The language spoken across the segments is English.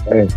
Hey.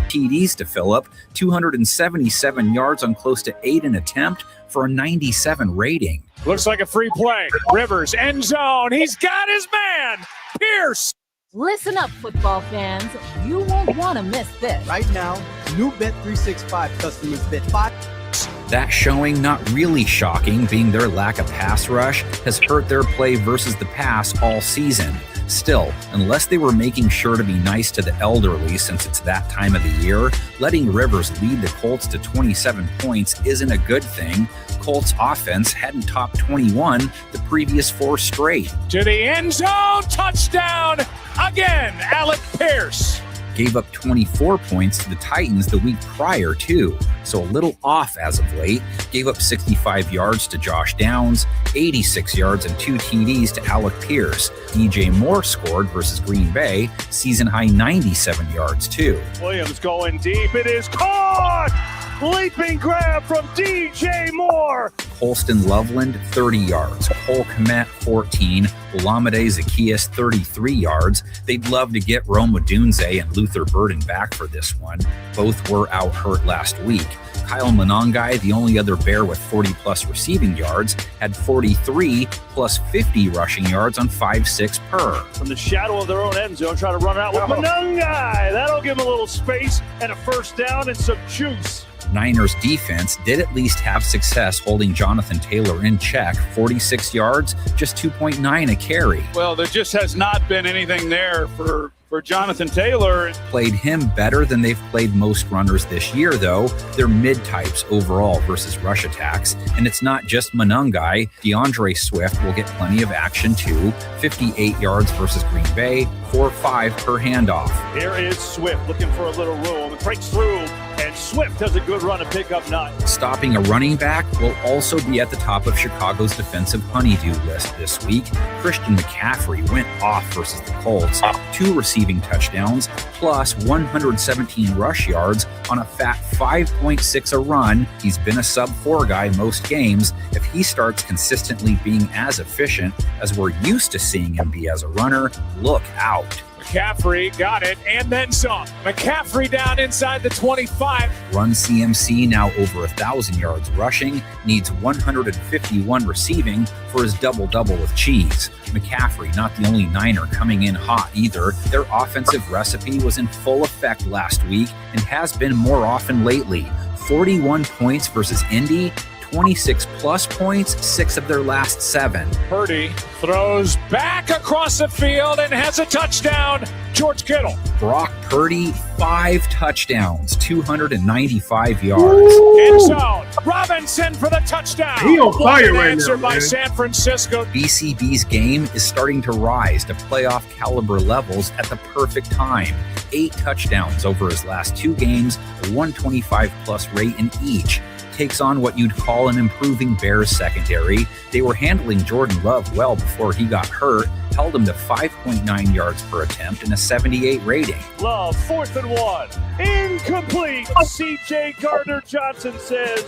TDs to Phillip, 277 yards on close to 8 an attempt for a 97 rating. Looks like a free play. Rivers, end zone. He's got his man. Pierce. Listen up, football fans. You won't want to miss this. Right now, new Bet365 customers bet 5. That showing, not really shocking, being their lack of pass rush, has hurt their play versus the pass all season. Still, unless they were making sure to be nice to the elderly since it's that time of the year, letting Rivers lead the Colts to 27 points isn't a good thing. Colts offense hadn't topped 21 the previous 4 straight. To the end zone, touchdown again, Alec Pierce. Gave up 24 points to the Titans the week prior, too, so a little off as of late. Gave up 65 yards to Josh Downs, 86 yards and 2 TDs to Alec Pierce. DJ Moore scored versus Green Bay, season-high 97 yards, too. Williams going deep. It is caught! Leaping grab from DJ Moore. Holston Loveland, 30 yards. Cole Kmet, 14. Olamide Zacchaeus, 33 yards. They'd love to get Rome Odunze and Luther Burden back for this one. Both were out hurt last week. Kyle Monangai, the only other Bear with 40-plus receiving yards, had 43 plus 50 rushing yards on 5-6 per. From the shadow of their own end zone, try to run out with Monangai. That'll give them a little space and a first down and some juice. Niners defense did at least have success holding Jonathan Taylor in check, 46 yards, just 2.9 a carry. Well, there just has not been anything there for Jonathan Taylor. Played him better than they've played most runners this year, though. They're mid-types overall versus rush attacks. And it's not just Monangai. DeAndre Swift will get plenty of action, too. 58 yards versus Green Bay, 4-5 per handoff. Here is Swift looking for a little room. It breaks through, and Swift has a good run to pick up 9. Stopping a running back will also be at the top of Chicago's defensive honeydew list this week. Christian McCaffrey went off versus the Colts. 2 receiving touchdowns, plus 117 rush yards on a fat 5.6 a run. He's been a sub-4 guy most games. If he starts consistently being as efficient as we're used to seeing him be as a runner, look out. McCaffrey got it and then some. McCaffrey down inside the 25. Run CMC now over 1,000 yards rushing, needs 151 receiving for his double-double with cheese. McCaffrey, not the only Niner coming in hot either. Their offensive recipe was in full effect last week and has been more often lately. 41 points versus Indy, 26 plus points, 6 of their last 7. Purdy throws back across the field and has a touchdown. George Kittle. Brock Purdy, 5 touchdowns, 295 yards. End zone. Robinson for the touchdown. He on fire right answer now, by man. San Francisco. BCB's game is starting to rise to playoff caliber levels at the perfect time. 8 touchdowns over his last 2 games, a 125 plus rate in each. Takes on what you'd call an improving Bears secondary. They were handling Jordan Love well before he got hurt, held him to 5.9 yards per attempt and a 78 rating. Love, 4th and 1. Incomplete. C.J. Gardner-Johnson says,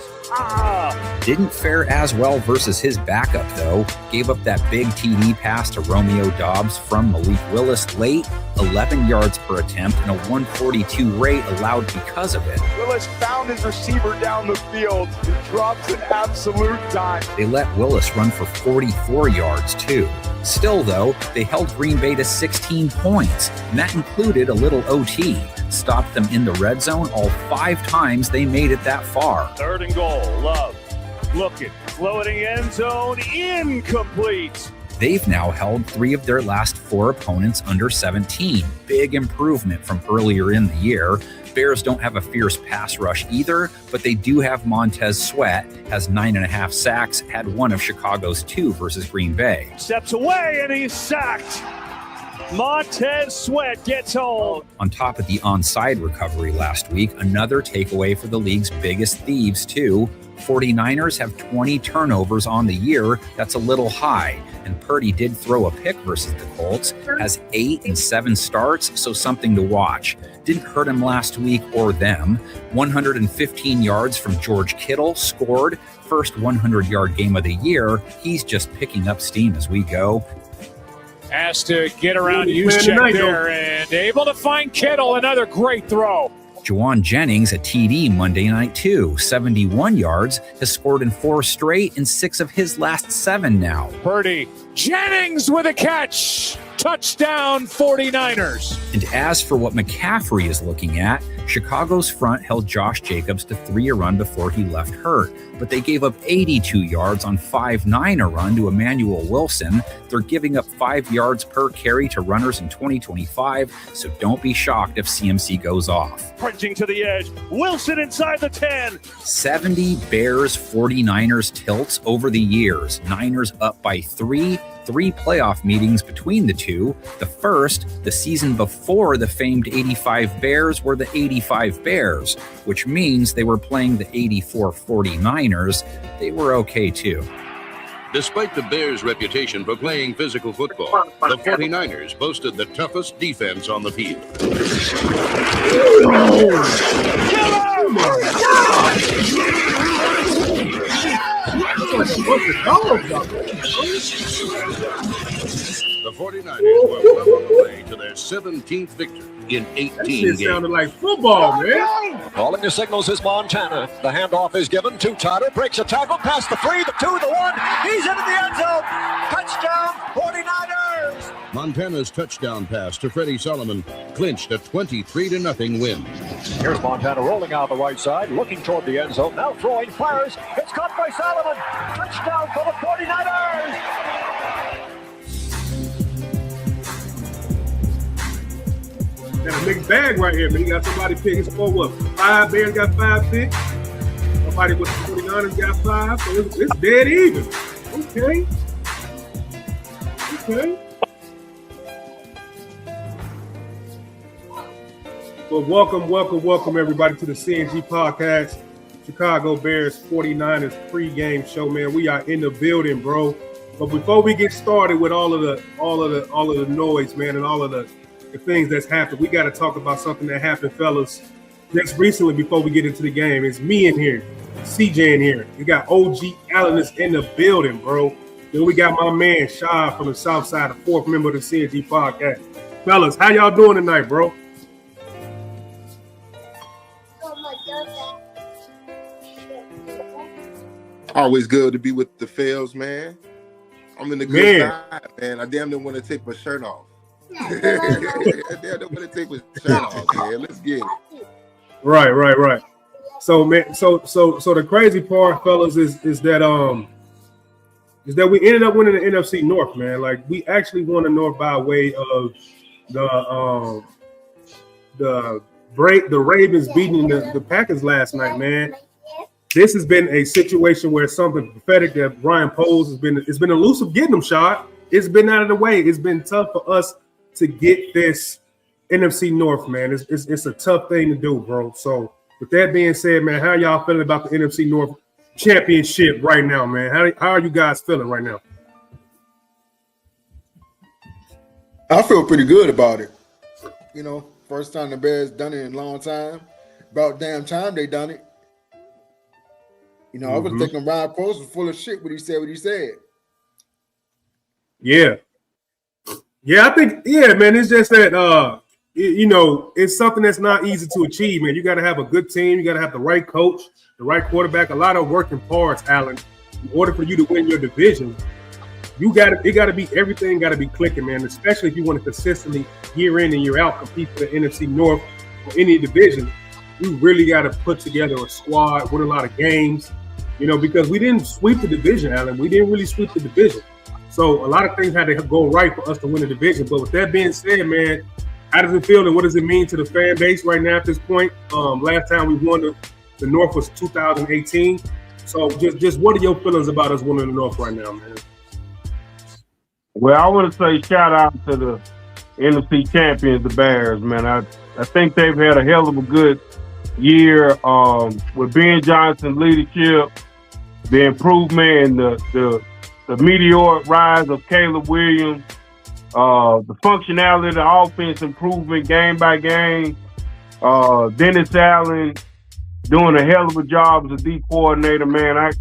Didn't fare as well versus his backup, though. Gave up that big TD pass to Romeo Doubs from Malik Willis late, 11 yards per attempt and a 142 rate allowed because of it. Willis found his receiver down the field. He drops an absolute dime. They let Willis run for 44 yards, too. Still, though, they held Green Bay to 16 points, and that included a little OT. Stopped them in the red zone all 5 times they made it that far. 3rd and goal. Love looking. Floating end zone. Incomplete. They've now held 3 of their last 4 opponents under 17. Big improvement from earlier in the year. Bears don't have a fierce pass rush either, but they do have Montez Sweat, has 9.5 sacks, had 1 of Chicago's 2 versus Green Bay. Steps away and he's sacked. Montez Sweat gets home. On top of the onside recovery last week, another takeaway for the league's biggest thieves too. 49ers have 20 turnovers on the year. That's a little high. And Purdy did throw a pick versus the Colts, has 8 and 7 starts, so something to watch. Didn't hurt him last week or them. 115 yards from George Kittle scored. First 100-yard game of the year. He's just picking up steam as we go. Has to get around Juszczyk there and able to find Kittle. Another great throw. Juwan Jennings, a TD Monday night too. 71 yards, has scored in 4 straight and 6 of his last 7 now. Purdy. Jennings with a catch. Touchdown 49ers. And as for what McCaffrey is looking at, Chicago's front held Josh Jacobs to 3 a run before he left hurt, but they gave up 82 yards on 5-9 a run to Emmanuel Wilson. They're giving up 5 yards per carry to runners in 2025, so don't be shocked if CMC goes off. Printing to the edge. Wilson inside the 10. 70 Bears 49ers tilts over the years. Niners up by 3 playoff meetings between the two. The first, the season before the famed 85 Bears were the 85 Bears, which means they were playing the 84 49ers. They were okay too. Despite the Bears' reputation for playing physical football, the 49ers boasted the toughest defense on the field. The 49ers were well on the way to their 17th victory in 18 games. That sounded like football, man. Calling the signals is Montana. The handoff is given to Tyler. Breaks a tackle past the 3, the 2, the 1. He's into the end zone. Touchdown, 49ers. Montana's touchdown pass to Freddie Solomon clinched a 23-0 win. Here's Montana rolling out the right side, looking toward the end zone. Now throwing, fires. It's caught by Solomon. Touchdown for the 49ers. Got a mixed bag right here, man. You got somebody picking for what? 5 Bears got 5 picks. Somebody with the 49ers got 5. So it's dead even. Okay. Well, welcome everybody to the CNG podcast, Chicago Bears 49ers pregame show, man. We are in the building, bro. But before we get started with all of the noise, man, and all of the things that's happened, we got to talk about something that happened, fellas, just recently before we get into the game. It's me in here, CJ in here. We got OG Allen is in the building, bro. Then we got my man Shah from the South Side, the 4th member of the CNG podcast. Fellas, how y'all doing tonight, bro? Always good to be with the Fells, man. I'm in the good side, man. I damn don't want to take my shirt off. I damn don't want to take my shirt off, man. Let's get it. Right. So, man, so the crazy part, fellas, is that we ended up winning the NFC North, man. Like, we actually won the North by way of the Ravens beating the Packers last night, man. This has been a situation where something prophetic that Brian Poles it's been elusive getting them shot. It's been out of the way. It's been tough for us to get this NFC North, man. It's a tough thing to do, bro. So with that being said, man, how y'all feeling about the NFC North championship right now, man? How are you guys feeling right now? I feel pretty good about it. You know, first time the Bears done it in a long time. About damn time they done it. You know, I was thinking Ryan Post was full of shit when he said. Yeah, I think, man, it's just that, it's something that's not easy to achieve, man. You got to have a good team. You got to have the right coach, the right quarterback, a lot of working parts, Allen, in order for you to win your division. Everything got to be clicking, man, especially if you want to consistently year in and year out compete for the NFC North or any division. You really got to put together a squad, win a lot of games, because we didn't sweep the division, Allen. We didn't really sweep the division. So a lot of things had to go right for us to win the division. But with that being said, man, how does it feel and what does it mean to the fan base right now at this point? Last time we won the North was 2018. So just what are your feelings about us winning the North right now, man? Well, I want to say shout out to the NFC champions, the Bears, man. I think they've had a hell of a good year with Ben Johnson's leadership, the improvement and the meteoric rise of Caleb Williams, the functionality of the offense improving game by game. Dennis Allen doing a hell of a job as a D coordinator, man.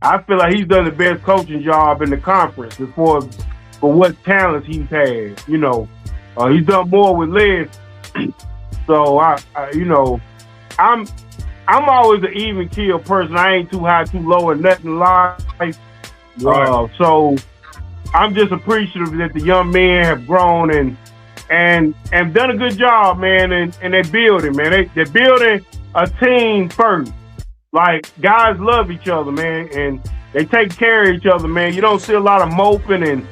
I feel like he's done the best coaching job in the conference for what talents he's had. You know, he's done more with less. So I'm always an even keel person. I ain't too high, too low, or nothing in life. Right. So I'm just appreciative that the young men have grown and done a good job, man. And they're building, man. They're building a team first. Like, guys love each other, man, and they take care of each other, man. You don't see a lot of moping and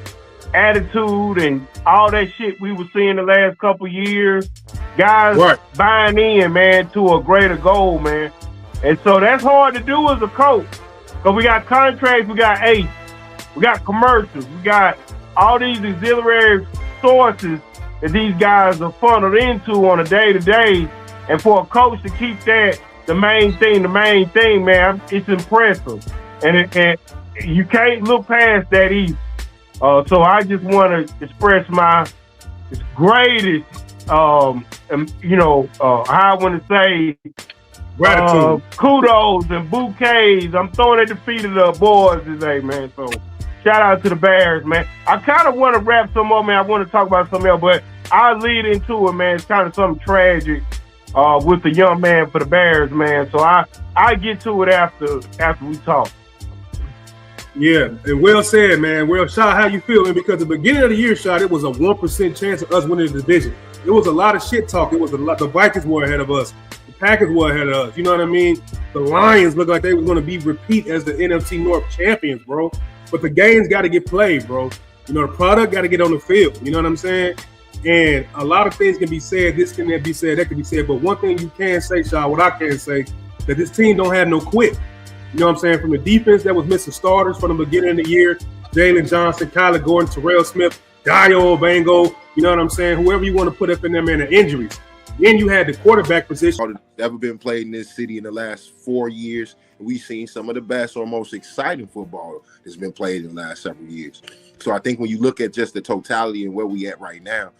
attitude and all that shit we were seeing the last couple years. Guys buying in, man, to a greater goal, man. And so that's hard to do as a coach. Because we got contracts, we got aides, we got commercials, we got all these auxiliary sources that these guys are funneled into on a day-to-day. And for a coach to keep that the main thing, man, it's impressive. And you can't look past that either. So I just want to express my greatest, how I want to say, gratitude, kudos and bouquets. I'm throwing at the feet of the boys today, man. So shout out to the Bears, man. I kind of want to wrap some up, man. I want to talk about something else, but I'll lead into it, man. It's kind of something tragic with the young man for the Bears, man. So I get to it after we talk. Yeah, and well said, man. Well, Shot, how you feeling? Because at the beginning of the year, Shot, it was a 1% chance of us winning the division. It was a lot of shit talk. It was a lot. The Vikings were ahead of us. The Packers were ahead of us. You know what I mean? The Lions looked like they were going to repeat as the NFC North champions, bro. But the games got to get played, bro. You know, the product got to get on the field. You know what I'm saying? And a lot of things can be said. This can be said. That can be said. But one thing you can say, Shot, what I can say, that this team don't have no quit. You know what I'm saying? From the defense that was missing starters from the beginning of the year, Jalen Johnson, Kyler Gordon, Terrell Smith, Dayo Obango, you know what I'm saying? Whoever you want to put up in there, man, the injuries. Then you had the quarterback position. Ever been played in this city in the last 4 years. We've seen some of the best or most exciting football that's been played in the last several years. So I think when you look at just the totality and where we at right now,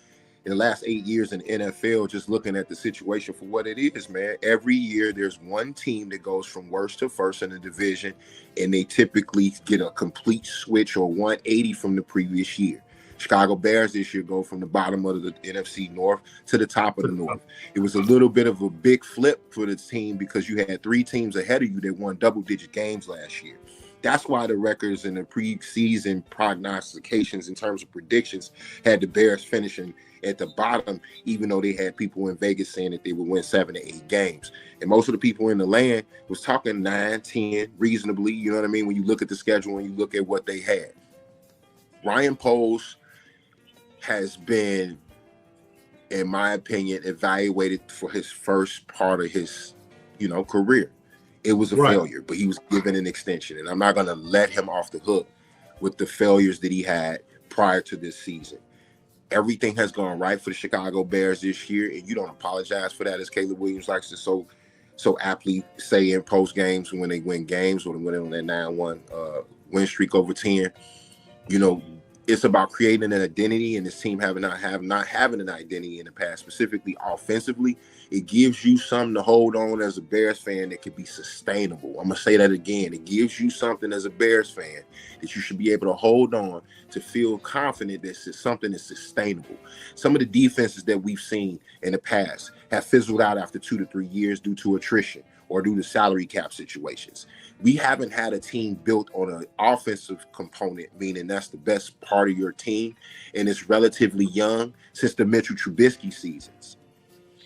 in the last 8 years in the NFL, just looking at the situation for what it is, man, every year there's one team that goes from worst to first in the division, and they typically get a complete switch or 180 from the previous year. Chicago Bears this year go from the bottom of the NFC North to the top of the North. It was a little bit of a big flip for the team because you had 3 teams ahead of you that won double-digit games last year. That's why the records and the preseason prognostications in terms of predictions had the Bears finishing at the bottom, even though they had people in Vegas saying that they would win 7 to 8 games. And most of the people in the land was talking 9, 10, reasonably, you know what I mean, when you look at the schedule and you look at what they had. Ryan Poles has been, in my opinion, evaluated for his first part of his, career. It was a failure, but he was given an extension, and I'm not going to let him off the hook with the failures that he had prior to this season. Everything has gone right for the Chicago Bears this year, and you don't apologize for that, as Caleb Williams likes to so aptly say in post games when they win games or when they win that 9-1 win streak over 10. It's about creating an identity, and this team not having an identity in the past, specifically offensively. It gives you something to hold on as a Bears fan that could be sustainable. I'm going to say that again. It gives you something as a Bears fan that you should be able to hold on to feel confident that something is sustainable. Some of the defenses that we've seen in the past have fizzled out after 2 to 3 years due to attrition or due to salary cap situations. We haven't had a team built on an offensive component, meaning that's the best part of your team, and it's relatively young since the Mitchell Trubisky seasons.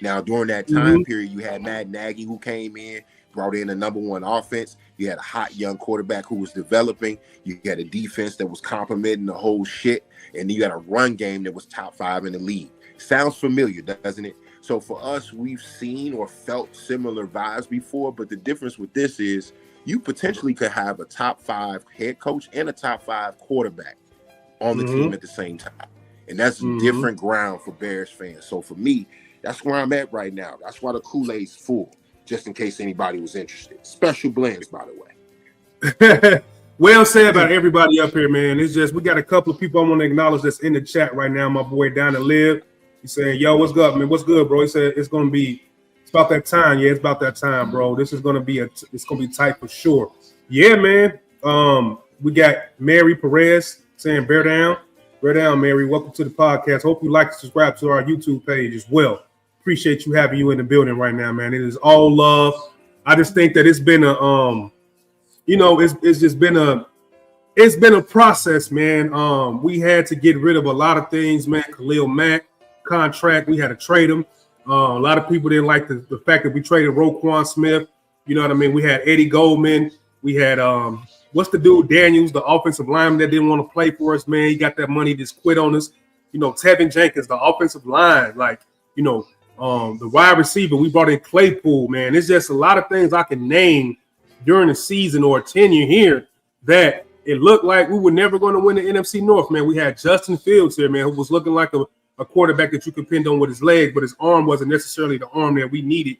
Now, during that time period, you had Matt Nagy who came in, brought in a number 1 offense. You had a hot young quarterback who was developing. You had a defense that was complimenting the whole shit, and then you had a run game that was top 5 in the league. Sounds familiar, doesn't it? So for us, we've seen or felt similar vibes before, but the difference with this is you potentially could have a top 5 head coach and a top 5 quarterback on the team at the same time. And that's different ground for Bears fans. So for me, that's where I'm at right now. That's why the Kool-Aid's full, just in case anybody was interested. Special blends, by the way. Well said about everybody up here, man. It's just we got a couple of people I want to acknowledge that's in the chat right now. My boy Down to Live. He's saying, yo, what's good, man? What's good, bro? He said it's gonna be about that time. Yeah, it's about that time, bro. This is gonna be tight for sure. Yeah, man. We got Mary Perez saying bear down, Mary. Welcome to the podcast. Hope you like to subscribe to our YouTube page as well. Appreciate having you in the building right now, man. It is all love. I just think that it's been it's been a process, man. We had to get rid of a lot of things, man. Khalil Mack contract, we had to trade him. A lot of people didn't like the fact that we traded Roquan Smith. You know what I mean? We had Eddie Goldman. We had what's the dude Daniels, the offensive lineman that didn't want to play for us, man. He got that money, just quit on us. You know, Tevin Jenkins, the offensive line, the wide receiver. We brought in Claypool, man. It's just a lot of things I can name during the season or tenure here that it looked like we were never going to win the NFC North, man. We had Justin Fields here, man, who was looking like a quarterback that you could pin on with his leg, but his arm wasn't necessarily the arm that we needed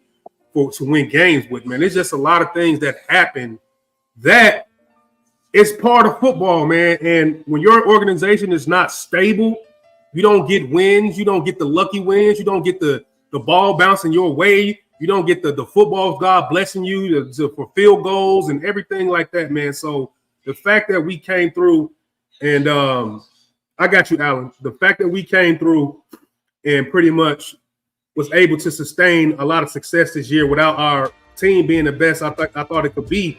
to win games with, man. It's just a lot of things that happen that it's part of football, man. And when your organization is not stable, you don't get wins. You don't get the lucky wins. You don't get the ball bouncing your way. You don't get the football God blessing you for field goals and everything like that, man. So the fact that we came through and I got you, Alan. The fact that we came through and pretty much was able to sustain a lot of success this year without our team being the best I thought it could be,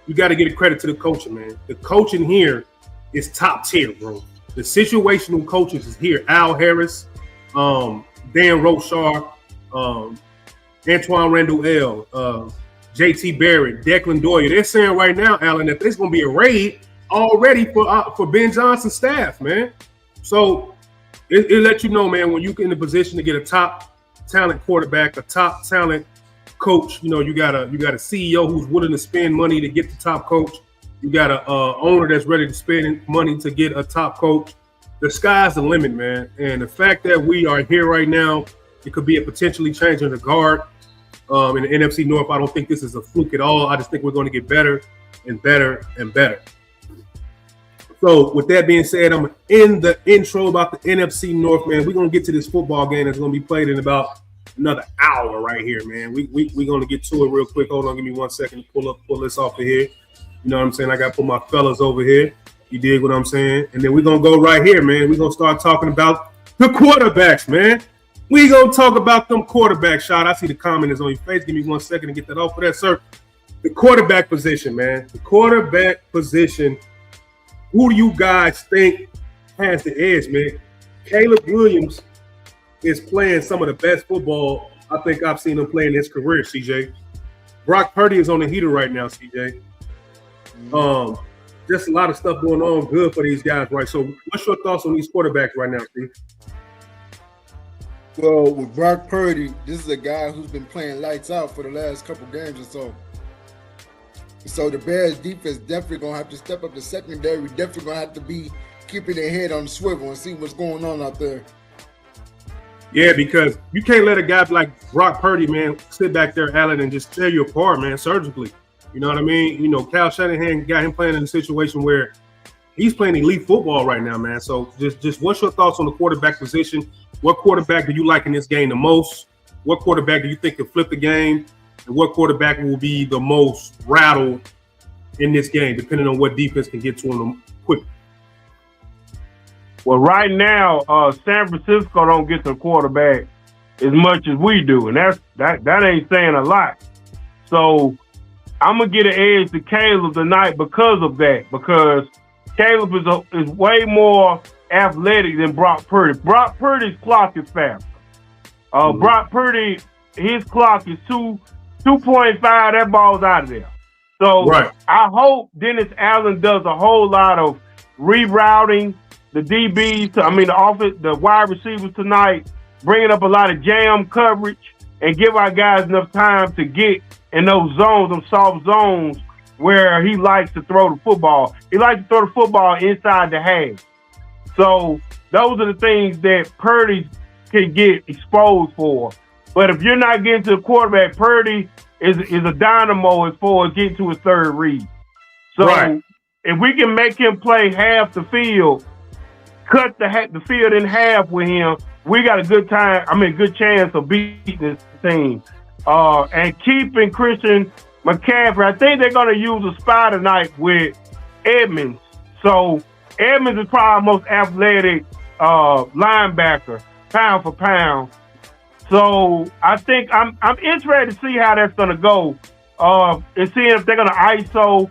you got to give credit to the coaching, man. The coaching here is top tier, bro. The situational coaches is here. Al Harris, Dan Rochar, Antoine Randall L, JT Barrett, Declan Doyer. They're saying right now, Alan, that there's going to be a raid already for Ben Johnson's staff, man. So it lets you know, man, when you're in the position to get a top talent quarterback, a top talent coach, you know, you got a CEO who's willing to spend money to get the top coach. You got a owner that's ready to spend money to get a top coach. The sky's the limit, man. And the fact that we are here right now, it could be a potentially change in the guard in the NFC North. I don't think this is a fluke at all. I just think we're going to get better and better and better. So with that being said, I'm in the intro about the NFC North, man. We're going to get to this football game that's going to be played in about another hour right here, man. We're going to get to it real quick. Hold on, give me 1 second to pull this off of here. You know what I'm saying? I got to put my fellas over here. You dig what I'm saying? And then we're going to go right here, man. We're going to start talking about the quarterbacks, man. We're going to talk about them quarterbacks. Shot, I see the comment is on your face. Give me 1 second to get that off of that, sir. The quarterback position, man. The quarterback position. Who do you guys think has the edge, man? Caleb Williams is playing some of the best football I think I've seen him play in his career, CJ. Brock Purdy is on the heater right now, CJ. Just a lot of stuff going on good for these guys, right? So what's your thoughts on these quarterbacks right now, Steve? Well, with Brock Purdy, this is a guy who's been playing lights out for the last couple games or so. So the Bears defense definitely going to have to step up. The secondary definitely going to have to be keeping their head on the swivel and see what's going on out there. Yeah, because you can't let a guy like Brock Purdy, man, sit back there, Allen, and just tear you apart, man, surgically. You know what I mean? You know, Kyle Shanahan got him playing in a situation where he's playing elite football right now, man. So just what's your thoughts on the quarterback position? What quarterback do you like in this game the most? What quarterback do you think can flip the game? And what quarterback will be the most rattled in this game, depending on what defense can get to him quick? Well, right now, San Francisco don't get the quarterback as much as we do, and that ain't saying a lot. So I'm gonna get an edge to Caleb tonight because of that. Because Caleb is way more athletic than Brock Purdy. Brock Purdy's clock is faster. Brock Purdy, his clock is 2.5. That ball's out of there. So right. I hope Dennis Allen does a whole lot of rerouting the DBs, the wide receivers tonight, bringing up a lot of jam coverage and give our guys enough time to get in those zones, those soft zones where he likes to throw the football. He likes to throw the football inside the half. So those are the things that Purdy can get exposed for. But if you're not getting to the quarterback, Purdy is a dynamo as far as getting to his third read. So if we can make him play half the field, cut the field in half with him, we got a good chance of beating this team. and keeping Christian McCaffrey. I think they're going to use a spy tonight with Edmonds. So Edmonds is probably our most athletic linebacker, pound for pound. So I think I'm interested to see how that's going to go, and seeing if they're going to ISO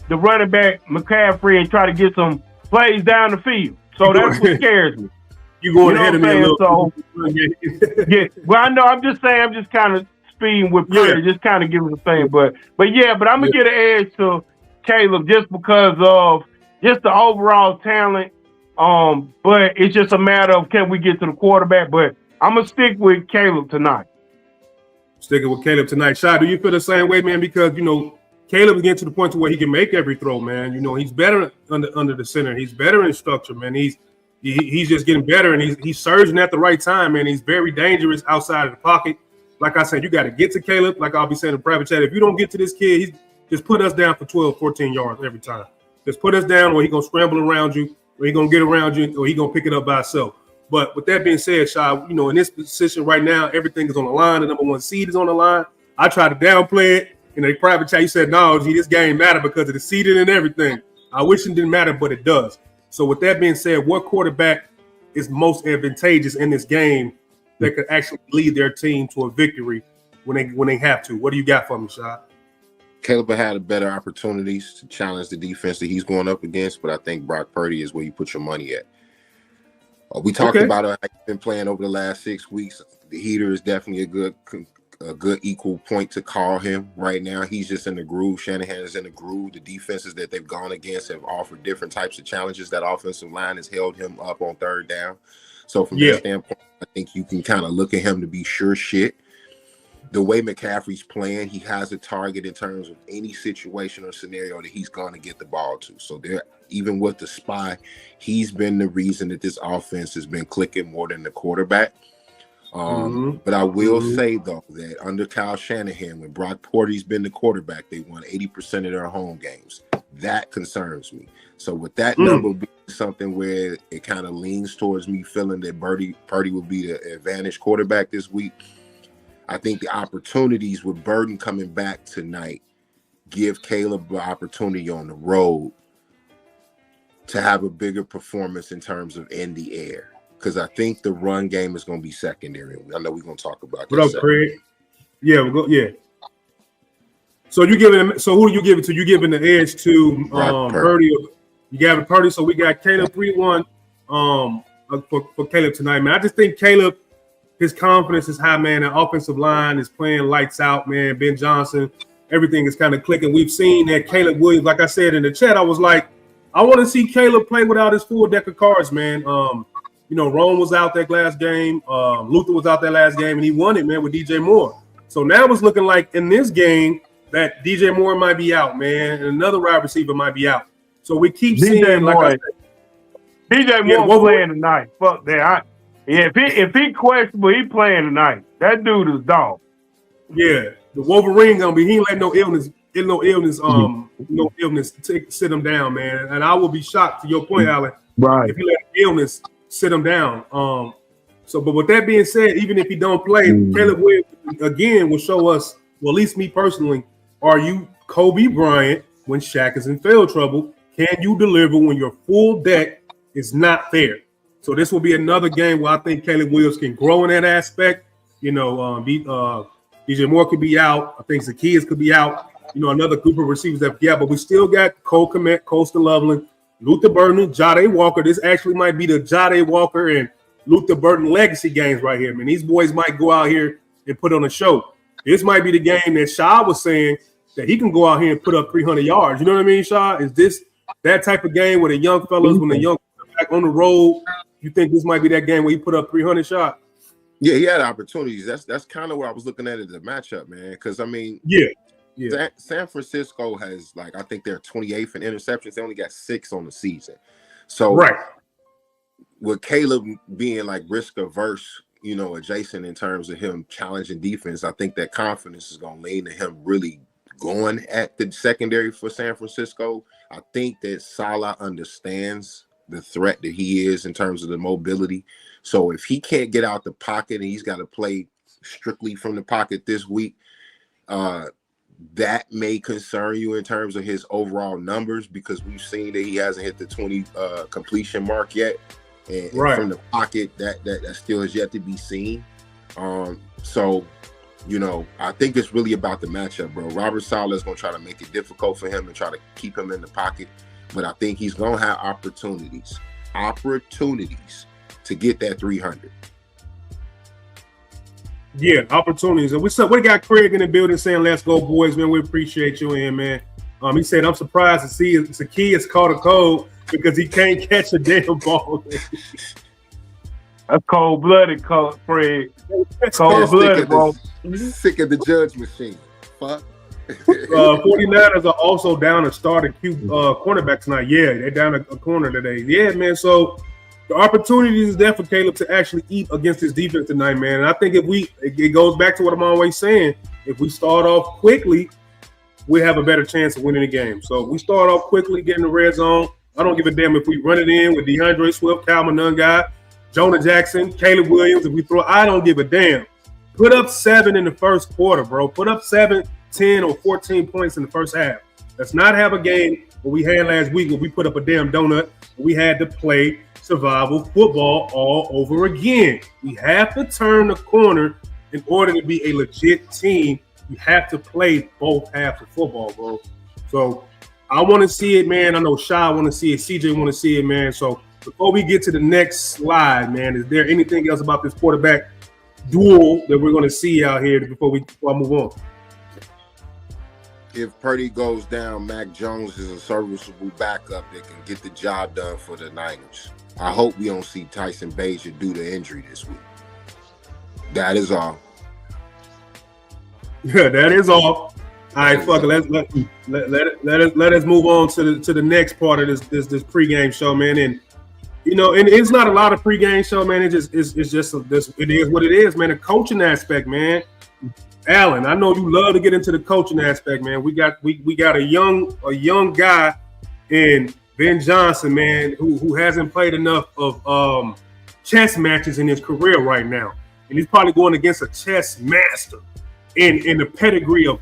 the running back McCaffrey and try to get some plays down the field. So that's what scares me. You going ahead of me a little. So, yeah. Well, I know. I'm just saying. I'm just kind of speeding with Purdy, just kind of giving a thing. But I'm gonna get an edge to Caleb just because of just the overall talent. But it's just a matter of can we get to the quarterback. But I'm gonna stick with Caleb tonight. Sticking with Caleb tonight. Shy, do you feel the same way, man? Because Caleb is getting to the point to where he can make every throw, man. He's better under the center. He's better in structure, man. He's just getting better, and he's surging at the right time, man. He's very dangerous outside of the pocket. Like I said, you got to get to Caleb. Like I'll be saying in private chat, if you don't get to this kid, he's just put us down for 12, 14 yards every time. Just put us down, or he's going to scramble around you, or he's going to get around you, or he's going to pick it up by himself. But with that being said, Shy, in this position right now, everything is on the line. The number one seed is on the line. I tried to downplay it. In a private chat, you said, no, this game matter because of the seeding and everything. I wish it didn't matter, but it does. So with that being said, what quarterback is most advantageous in this game that could actually lead their team to a victory when they have to? What do you got for me, Shad? Caleb had better opportunities to challenge the defense that he's going up against, but I think Brock Purdy is where you put your money at. We talked about how he's been playing over the last 6 weeks. The heater is definitely a good equal point to call him right now. He's just in the groove. Shanahan is in the groove. The defenses that they've gone against have offered different types of challenges. That offensive line has held him up on third down. So from that standpoint, I think you can kind of look at him to be sure shit. The way McCaffrey's playing, he has a target in terms of any situation or scenario that he's going to get the ball to. So there, even with the spy, he's been the reason that this offense has been clicking more than the quarterback. But I will say, though, that under Kyle Shanahan, when Brock Purdy's been the quarterback, they won 80% of their home games. That concerns me. So with that number being something where it kind of leans towards me feeling that Purdy will be the advantage quarterback this week, I think the opportunities with Burden coming back tonight give Caleb the opportunity on the road to have a bigger performance in terms of in the air. Because I think the run game is going to be secondary. I know we're going to talk about that. What up, Craig? Yeah, we'll go. Yeah. So you giving? So who do you give it to? You giving the edge to Purdy? You got it, Purdy. So we got Caleb 3-1 for Caleb tonight, man. I just think Caleb, his confidence is high, man. The offensive line is playing lights out, man. Ben Johnson, everything is kind of clicking. We've seen that Caleb Williams, like I said in the chat, I was like, I want to see Caleb play without his full deck of cards, man. Rome was out that last game. Luther was out that last game, and he won it, man, with DJ Moore. So now it's looking like in this game that DJ Moore might be out, man, and another wide receiver might be out. So we keep seeing, like I said, DJ Moore playing tonight. Fuck that. If he questionable, he playing tonight. That dude is dog. Yeah, the Wolverine gonna be. He ain't let no illness sit him down, man. And I will be shocked, to your point, Alan. Right. If he let illness sit him down. But with that being said, even if he don't play, Caleb Williams again will show us, well, at least me personally, are you Kobe Bryant when Shaq is in foul trouble? Can you deliver when your full deck is not there? So this will be another game where I think Caleb Williams can grow in that aspect. DJ Moore could be out. I think Zacchaeus could be out. Another group of receivers but we still got Cole Kmet, Coastal Loveland, Luther Burden, Jade Walker. This actually might be the Jade Walker and Luther Burden legacy games right here, man. These boys might go out here and put on a show. This might be the game that Shaw was saying that he can go out here and put up 300 yards. You know what I mean, Shaw? Is this that type of game where the young fellas, when the young back on the road, you think this might be that game where he put up 300 shots? Yeah, he had opportunities. That's kind of what I was looking at the matchup, man. Because San Francisco has, I think they're 28th in interceptions. They only got 6 on the season. So with Caleb being risk averse, adjacent in terms of him challenging defense, I think that confidence is going to lean to him really going at the secondary for San Francisco. I think that Salah understands the threat that he is in terms of the mobility. So if he can't get out the pocket and he's got to play strictly from the pocket this week, that may concern you in terms of his overall numbers, because we've seen that he hasn't hit the 20 completion mark yet. And from the pocket, that still is yet to be seen. So, I think it's really about the matchup, bro. Robert Saleh is going to try to make it difficult for him and try to keep him in the pocket. But I think he's going to have opportunities to get that 300. Yeah, opportunities. And we got Craig in the building saying, "Let's go, boys, man. We appreciate you in, man." He said, "I'm surprised to see Zacchaeus caught a cold because he can't catch a damn ball." That's cold-blooded, Craig. Cold-blooded, bro. Sick of the judge machine. Fuck. 49ers are also down a starting cornerback tonight. Yeah, they're down a corner today. Yeah, man. So the opportunity is there for Caleb to actually eat against his defense tonight, man. And I think it goes back to what I'm always saying. If we start off quickly, we have a better chance of winning the game. So if we start off quickly, get in the red zone, I don't give a damn if we run it in with DeAndre Swift, Cal Monungai, Jonah Jackson, Caleb Williams. If we throw, I don't give a damn. Put up 7 in the first quarter, bro. Put up 7, 10, or 14 points in the first half. Let's not have a game what we had last week where we put up a damn donut. We had to play survival football all over again. We have to turn the corner in order to be a legit team. You have to play both halves of football, bro. So I want to see it, man. I know Shy want to see it. CJ want to see it, man. So before we get to the next slide, man, is there anything else about this quarterback duel that we're going to see out here before I move on? If Purdy goes down, Mac Jones is a serviceable backup that can get the job done for the Niners. I hope we don't see Tyson Bagent due to injury this week. That is all. Yeah, that is all. All right, fuck it. Let us move on to the next part of this pregame show, man. And and it's not a lot of pregame show, man. It is what it is, man. The coaching aspect, man. Alan, I know you love to get into the coaching aspect, man. We got a young guy in Ben Johnson, man, who hasn't played enough of chess matches in his career right now, and he's probably going against a chess master in the pedigree of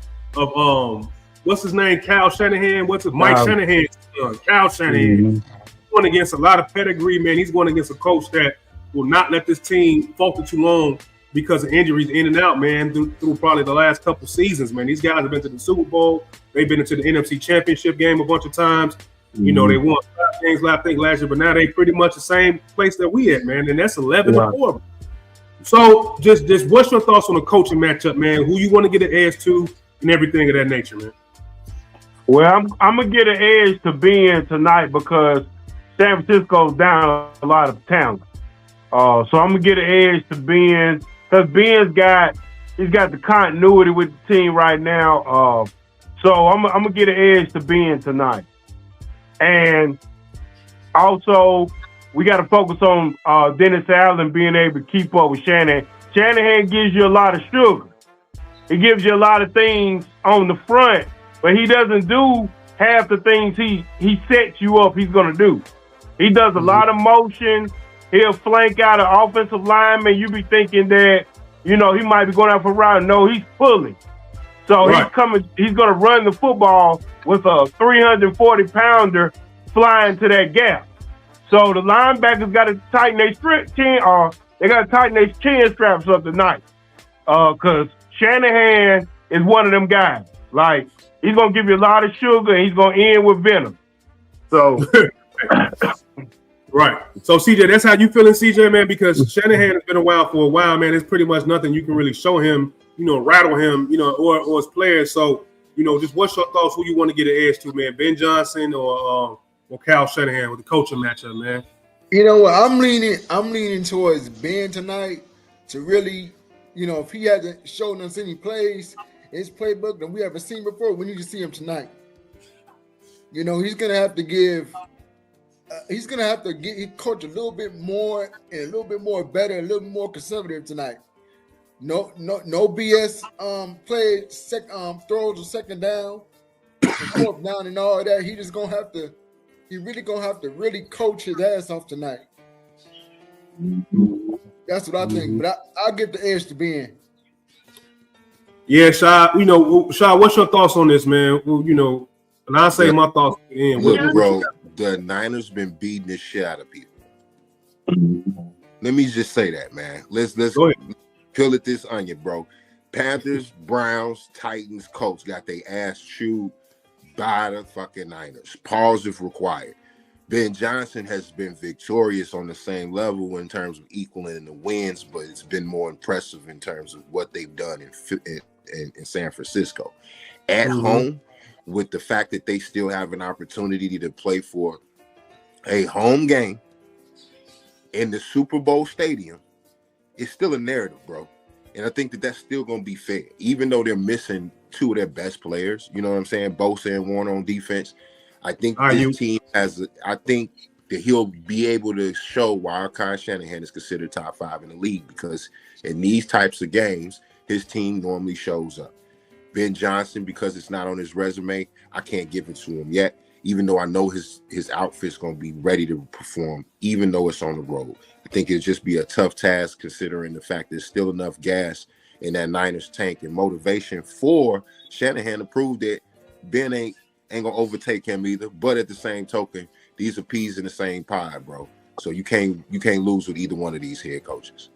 what's his name, Kyle Shanahan. Mike Shanahan's son, Kyle Shanahan. Mm-hmm. Going against a lot of pedigree, man. He's going against a coach that will not let this team falter too long because of injuries in and out, man, through probably the last couple seasons, man. These guys have been to the Super Bowl. They've been into the NFC Championship game a bunch of times. Mm-hmm. They won 5 games, I think, last year, but now they pretty much the same place that we at, man, and that's 11-4. So just what's your thoughts on the coaching matchup, man? Who you want to get an edge to and everything of that nature, man? Well, I'm going to get an edge to Ben tonight because San Francisco's down a lot of talent. So I'm going to get an edge to Ben because Ben's got the continuity with the team right now. So I'm going to get an edge to Ben tonight. And also, we got to focus on Dennis Allen being able to keep up with Shanahan. Shanahan gives you a lot of sugar. He gives you a lot of things on the front, but he doesn't do half the things he sets you up he's going to do. He does a lot of motion. He'll flank out an offensive lineman. You be thinking that, he might be going out for a route. No, he's pulling. So right. He's going to run the football with a 340-pounder flying to that gap. So the linebackers got to tighten their chin straps up tonight. Because Shanahan is one of them guys. Like, he's going to give you a lot of sugar and he's going to end with venom. So... Right. So, CJ, that's how you feeling, CJ, man, because Shanahan has been around for a while, man. There's pretty much nothing you can really show him, rattle him, or his players. So, just what's your thoughts? Who you want to get an edge to, man? Ben Johnson or Kyle Shanahan with the coaching matchup, man? You know what? I'm leaning towards Ben tonight to really, if he hasn't shown us any plays in his playbook that we haven't seen before, we need to see him tonight. He's gonna have to give. He's gonna have to get coach a little bit more and a little bit more better, a little bit more conservative tonight. No BS play throws or second down, and fourth down and all that. He really gonna have to really coach his ass off tonight. That's what I think. But I'll give the edge to Ben. Yeah, Shy, Shy, what's your thoughts on this, man? Well, and I'll say my thoughts at the end. Look, bro, the Niners been beating the shit out of people. Let me just say that, man. Let's peel at this onion, bro. Panthers, Browns, Titans, Colts got their ass chewed by the fucking Niners. Pause if required. Ben Johnson has been victorious on the same level in terms of equaling the wins, but it's been more impressive in terms of what they've done in San Francisco. At home, with the fact that they still have an opportunity to play for a home game in the Super Bowl stadium, it's still a narrative, bro. And I think that that's still going to be fair, even though they're missing two of their best players. You know what I'm saying? Bosa and Warner on defense. I think this team I think that he'll be able to show why Kyle Shanahan is considered top 5 in the league, because in these types of games, his team normally shows up. Ben Johnson, because it's not on his resume, I can't give it to him yet, even though I know his outfit's going to be ready to perform, even though it's on the road. I think it'll just be a tough task considering the fact there's still enough gas in that Niners tank and motivation for Shanahan to prove that Ben ain't gonna overtake him either. But at the same token, these are peas in the same pie, bro. So you can't lose with either one of these head coaches.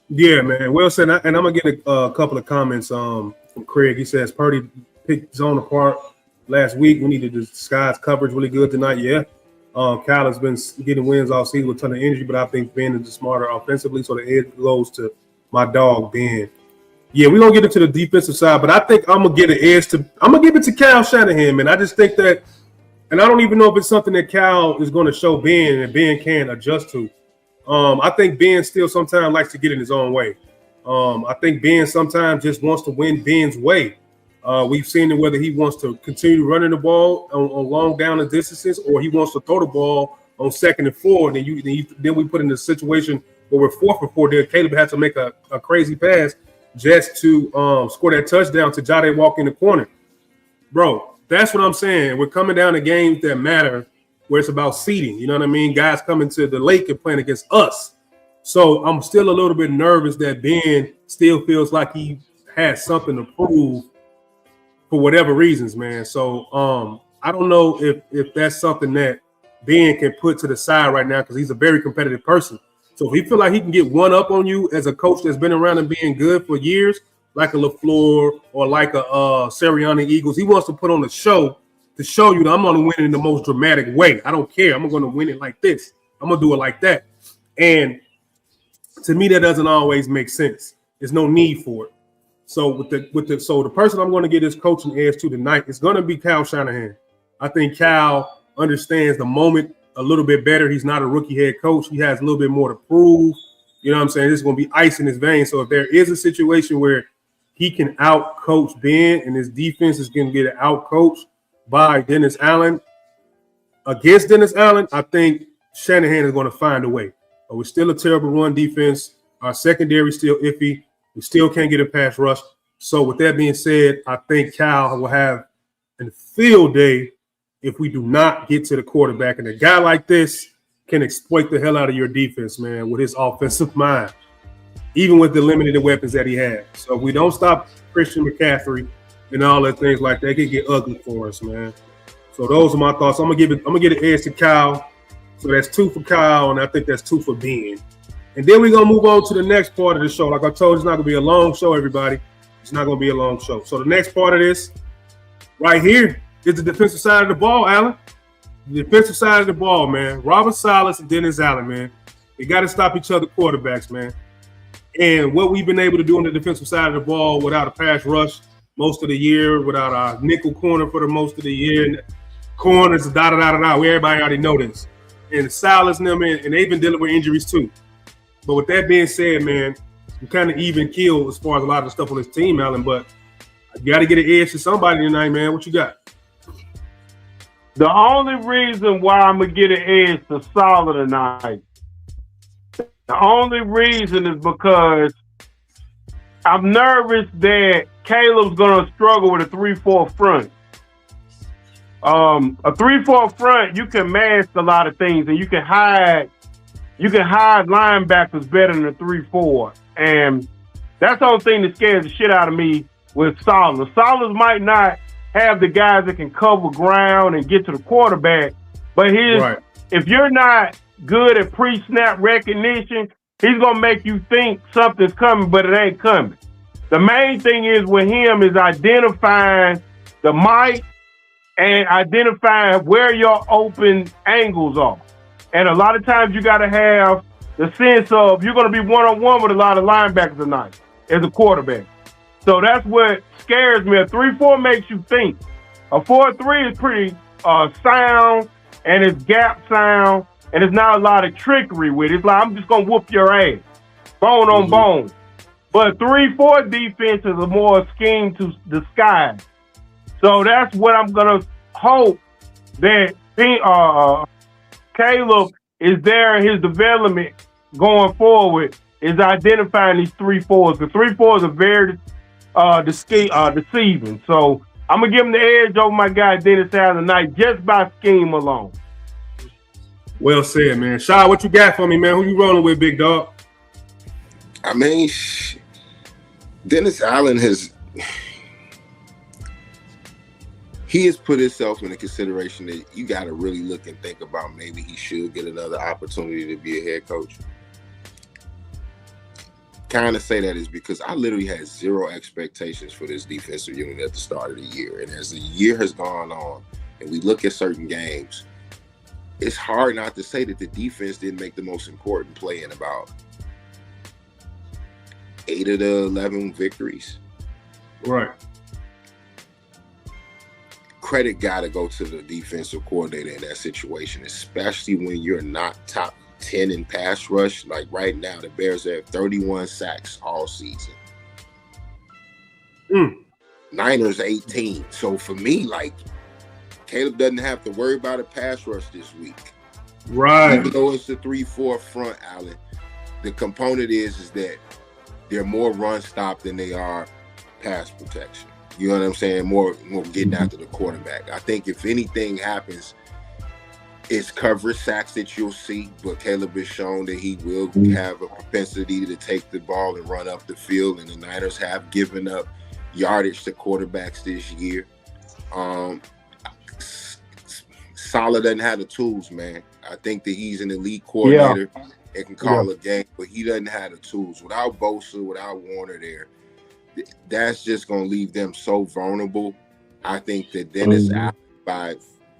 Yeah, man. Well said. And I'm gonna get a couple of comments from Craig. He says Purdy picked zone apart last week. We needed to disguise coverage really good tonight. Yeah. Kyle has been getting wins all season with a ton of energy, but I think Ben is smarter offensively. So the edge goes to my dog Ben. Yeah, we're gonna get into the defensive side, but I think I'm gonna give it to Kyle Shanahan, man. I just think that, and I don't even know if it's something that Kyle is gonna show Ben and Ben can adjust to. I think Ben still sometimes likes to get in his own way. I think Ben sometimes just wants to win Ben's way. We've seen it whether he wants to continue running the ball on long down and distances, or he wants to throw the ball on 2nd and 4. And then we put in a situation where we're 4th for 4. There, Caleb had to make a crazy pass just to score that touchdown to Jade walk in the corner. Bro, that's what I'm saying. We're coming down to games that matter where it's about seeding. You know what I mean? Guys coming to the lake and playing against us. So I'm still a little bit nervous that Ben still feels like he has something to prove for whatever reasons, man. So I don't know if that's something that Ben can put to the side right now, because he's a very competitive person. So if he feel like he can get one up on you as a coach that's been around and being good for years, like a LaFleur or like a Sirianni Eagles, he wants to put on a show to show you that I'm going to win in the most dramatic way. I don't care. I'm going to win it like this. I'm going to do it like that. And to me, that doesn't always make sense. There's no need for it. So the person I'm going to get this coaching edge to tonight is going to be Kyle Shanahan. I think Kyle understands the moment a little bit better. He's not a rookie head coach. He has a little bit more to prove. You know what I'm saying? This is going to be ice in his veins. So if there is a situation where he can out-coach Ben and his defense is going to get out-coached by Dennis Allen against Dennis Allen, I think Shanahan is going to find a way. But we're still a terrible run defense. Our secondary is still iffy. We still can't get a pass rush. So with that being said, I think Cal will have a field day if we do not get to the quarterback. And a guy like this can exploit the hell out of your defense, man, with his offensive mind, even with the limited weapons that he has. So if we don't stop Christian McCaffrey and all that things like that, it can get ugly for us, man. So those are my thoughts. I'm gonna get an edge to Kyle. So that's 2 for Kyle, and I think that's 2 for Ben. And then we're gonna move on to the next part of the show. Like I told you, it's not gonna be a long show, everybody. It's not gonna be a long show. So the next part of this right here is the defensive side of the ball, Allen. The defensive side of the ball, man. Robert Salas and Dennis Allen, man. They got to stop each other quarterbacks, man. And what we've been able to do on the defensive side of the ball without a pass rush most of the year, without a nickel corner for the most of the year, corners, da-da-da-da-da. Everybody already know this. And Salas and them, and they've been dealing with injuries too. But with that being said, man, we kind of even keel as far as a lot of the stuff on this team, Allen. But you got to get an edge to somebody tonight, man. What you got? The only reason why I'm going to get an edge to Salah tonight, the only reason is because I'm nervous that Caleb's going to struggle with a 3-4 front. A 3-4 front, you can mask a lot of things, and you can hide linebackers better than a 3-4. And That's the only thing that scares the shit out of me with Salas. Salas might not have the guys that can cover ground and get to the quarterback, but if you're not good at pre-snap recognition, he's going to make you think something's coming, but it ain't coming. The main thing is with him is identifying the mic and identifying where your open angles are. And a lot of times you got to have the sense of you're going to be one-on-one with a lot of linebackers tonight as a quarterback. So that's what scares me. A 3-4 makes you think. A 4-3 is pretty sound, and it's gap sound, and there's not a lot of trickery with it. It's like, I'm just going to whoop your ass, bone on bone. But 3-4 defense is a more scheme to disguise. So that's what I'm going to hope that Caleb is there in his development going forward, is identifying these 3-4s. The 3-4s are very deceiving. So I'm going to give him the edge over my guy Dennis Allen tonight just by scheme alone. Well said, man. Shaw, what you got for me, man? Who you rolling with, big dog? I mean, Dennis Allen has put himself in a consideration that you got to really look and think about. Maybe he should get another opportunity to be a head coach. Kind of say that is because I literally had zero expectations for this defensive unit at the start of the year. And as the year has gone on and we look at certain games, it's hard not to say that the defense didn't make the most important play in about 8 of the 11 victories. Right. Credit got to go to the defensive coordinator in that situation, especially when you're not top 10 in pass rush. Like right now, the Bears have 31 sacks all season. Niners 18. So for me, like, Caleb doesn't have to worry about a pass rush this week. Right. Even though it's the 3-4 front, Allen, the component is that they're more run stop than they are pass protection. You know what I'm saying? More getting after the quarterback. I think if anything happens, it's coverage sacks that you'll see, but Caleb has shown that he will have a propensity to take the ball and run up the field, and the Niners have given up yardage to quarterbacks this year. Saleh doesn't have the tools, man. I think that he's an elite coordinator and can call a game, but he doesn't have the tools. Without Bosa, without Warner there, that's just going to leave them so vulnerable. I think that Dennis Allen,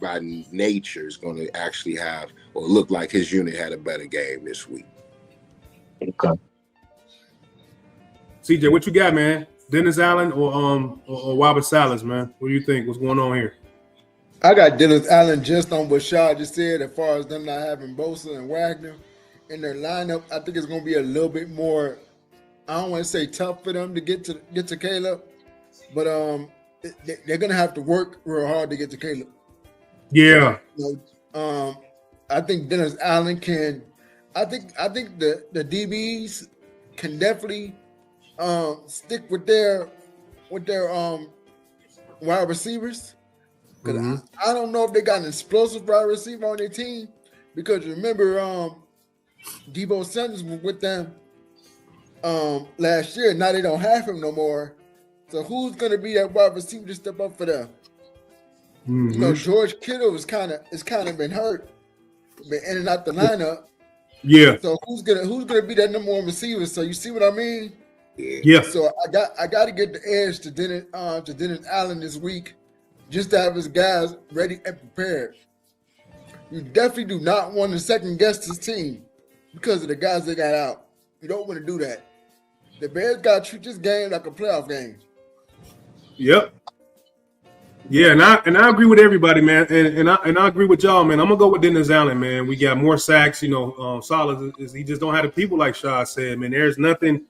by nature, is going to actually have or look like his unit had a better game this week. Okay. CJ, what you got, man? Dennis Allen or Robert Salas, man? What do you think? What's going on here? I got Dennis Allen just on what Shaw just said as far as them not having Bosa and Wagner in their lineup. I think it's going to be a little bit more, I don't want to say tough for them to get to Caleb, but they're going to have to work real hard to get to Caleb. Yeah. I think Dennis Allen can. I think the DBs can definitely stick with their wide receivers. Because I don't know if they got an explosive wide receiver on their team. Because remember, Deebo Sanders was with them last year. Now they don't have him no more. So who's going to be that wide receiver to step up for them? You know, George Kittle is kind of been hurt, been in and out the lineup. Yeah. So who's gonna be that number one receiver? So you see what I mean? Yeah. So I got to get the edge to Dennis Allen this week, just to have his guys ready and prepared. You definitely do not want to second guess this team because of the guys they got out. You don't want to do that. The Bears got to treat this game like a playoff game. Yep. Yeah, and I agree with everybody, man, and I agree with y'all, man. I'm gonna go with Dennis Allen, man. We got more sacks, you know. Solid is he just don't have the people like Shaw said, man. There's nothing.